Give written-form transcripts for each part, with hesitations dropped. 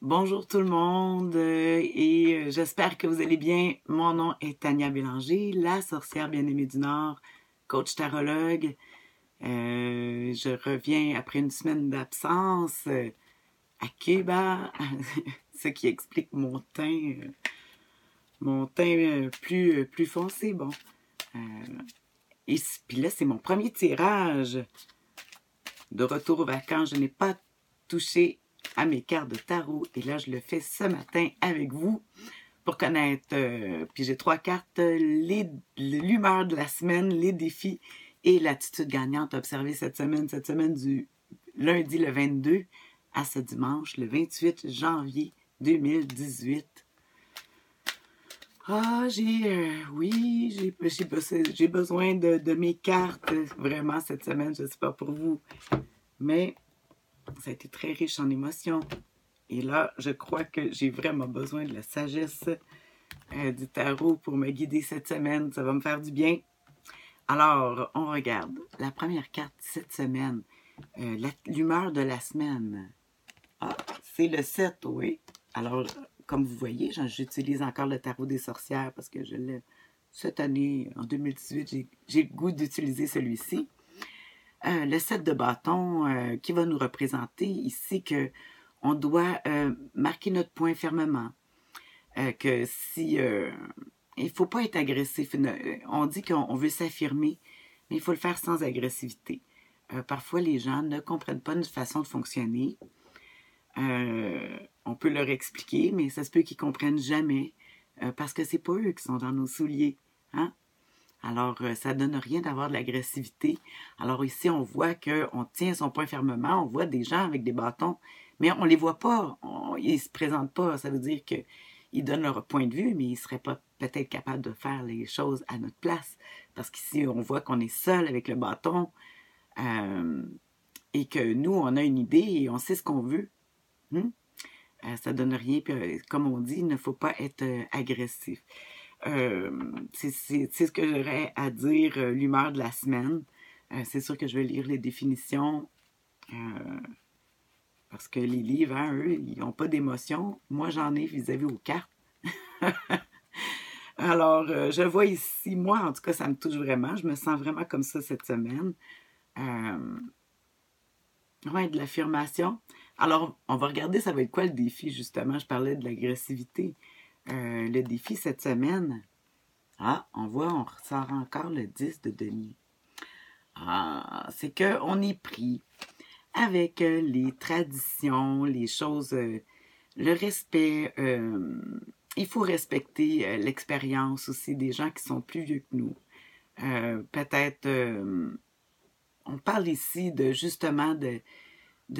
Bonjour tout le monde et j'espère que vous allez bien. Mon nom est Tania Bélanger, la sorcière bien-aimée du Nord, coach tarologue. Je reviens après une semaine d'absence à Cuba, ce qui explique mon teint plus foncé. Bon, euh, et puis là, c'est mon premier tirage. De retour aux vacances, je n'ai pas touché à mes cartes de tarot et là, je le fais ce matin avec vous pour connaître. Puis j'ai 3 cartes, l'humeur de la semaine, les défis et l'attitude gagnante observée cette semaine du lundi le 22 à ce dimanche le 28 janvier 2018. J'ai besoin de mes cartes vraiment cette semaine, je ne sais pas pour vous, mais ça a été très riche en émotions. Et là, je crois que j'ai vraiment besoin de la sagesse du tarot pour me guider cette semaine. Ça va me faire du bien. Alors, on regarde la première carte cette semaine. L'humeur de la semaine. Ah, c'est le 7, oui. Alors, comme vous voyez, j'utilise encore le tarot des sorcières parce que je l'ai cette année, en 2018, j'ai le goût d'utiliser celui-ci. Le 7 de bâton qui va nous représenter ici que on doit marquer notre point fermement. Que si il ne faut pas être agressif. On dit qu'on veut s'affirmer, mais il faut le faire sans agressivité. Parfois, les gens ne comprennent pas notre façon de fonctionner. On peut leur expliquer, mais ça se peut qu'ils ne comprennent jamais parce que c'est pas eux qui sont dans nos souliers. Hein? Alors, ça donne rien d'avoir de l'agressivité. Alors ici, on voit qu'on tient son point fermement. On voit des gens avec des bâtons, mais on les voit pas. Ils ne se présentent pas. Ça veut dire qu'ils donnent leur point de vue, mais ils ne seraient pas peut-être capables de faire les choses à notre place. Parce qu'ici, on voit qu'on est seul avec le bâton et que nous, on a une idée et on sait ce qu'on veut. Ça donne rien. Puis, comme on dit, il ne faut pas être agressif. C'est ce que j'aurais à dire, l'humeur de la semaine. C'est sûr que je vais lire les définitions parce que les livres, hein, eux, ils n'ont pas d'émotion. Moi, j'en ai vis-à-vis aux cartes. Alors, je vois ici, moi, en tout cas, ça me touche vraiment. Je me sens vraiment comme ça cette semaine. Ouais, de l'affirmation. Alors, on va regarder, ça va être quoi le défi, justement. Je parlais de l'agressivité. Le défi cette semaine, on voit, on ressort encore le 10 de denier. C'est qu'on est pris avec les traditions, les choses, le respect. Il faut respecter l'expérience aussi des gens qui sont plus vieux que nous. Peut-être, on parle ici de justement de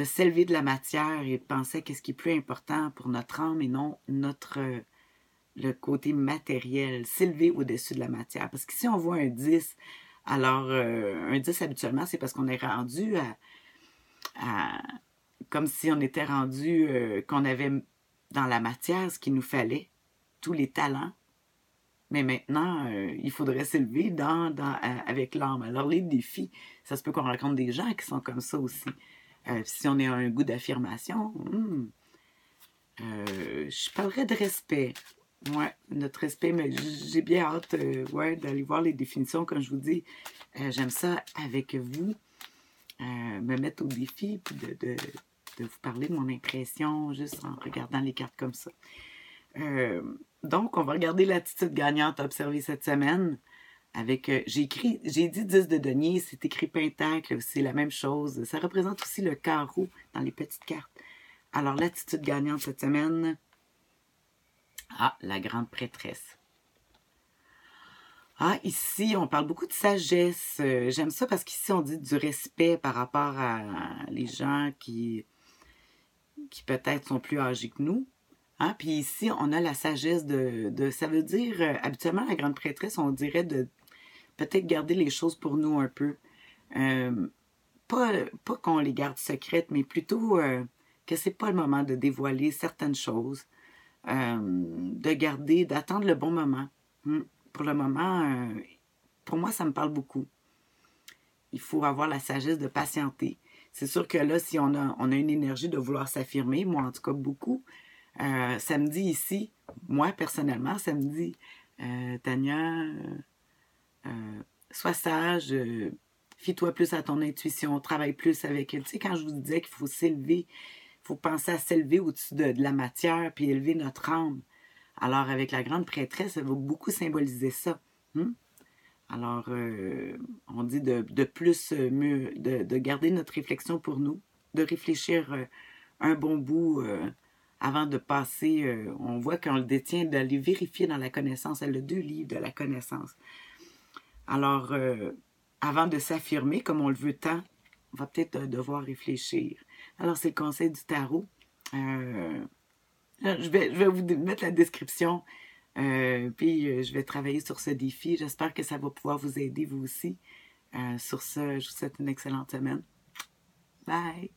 s'élever de la matière et de penser qu'est-ce qui est plus important pour notre âme et non le côté matériel, s'élever au-dessus de la matière. Parce que si on voit un 10, alors un 10 habituellement, c'est parce qu'on est rendu comme si on était rendu, qu'on avait dans la matière ce qu'il nous fallait, tous les talents. Mais maintenant, il faudrait s'élever avec l'âme. Alors les défis, ça se peut qu'on rencontre des gens qui sont comme ça aussi. Si on a un goût d'affirmation, je parlerais de respect. Ouais, notre respect, mais j'ai bien hâte d'aller voir les définitions, comme je vous dis. J'aime ça avec vous, me mettre au défi, puis de vous parler de mon impression, juste en regardant les cartes comme ça. Donc, on va regarder l'attitude gagnante à observer cette semaine. Avec, j'ai dit 10 de denier, c'est écrit pentacle, c'est la même chose. Ça représente aussi le carreau dans les petites cartes. Alors, l'attitude gagnante cette semaine, la grande prêtresse. Ici, on parle beaucoup de sagesse. J'aime ça parce qu'ici, on dit du respect par rapport à les gens qui peut-être sont plus âgés que nous. Puis ici, on a la sagesse ça veut dire, habituellement, la grande prêtresse, on dirait de peut-être garder les choses pour nous un peu. Pas qu'on les garde secrètes, mais plutôt que c'est pas le moment de dévoiler certaines choses. De garder, d'attendre le bon moment. Pour le moment, pour moi, ça me parle beaucoup. Il faut avoir la sagesse de patienter. C'est sûr que là, si on a une énergie de vouloir s'affirmer, moi en tout cas beaucoup, Samedi ici, moi personnellement, samedi, Tania, sois sage, fie-toi plus à ton intuition, travaille plus avec elle. Tu sais, quand je vous disais qu'il faut s'élever, il faut penser à s'élever au-dessus de la matière, puis élever notre âme. Alors, avec la grande prêtresse, ça va beaucoup symboliser ça. Alors, on dit de plus mieux, de garder notre réflexion pour nous, de réfléchir un bon bout avant de passer. On voit qu'on le détient, d'aller vérifier dans la connaissance. Elle a 2 livres de la connaissance. Alors, avant de s'affirmer comme on le veut tant, on va peut-être devoir réfléchir. Alors, c'est le conseil du tarot. Je vais vous mettre la description, puis je vais travailler sur ce défi. J'espère que ça va pouvoir vous aider, vous aussi. Sur ce, je vous souhaite une excellente semaine. Bye!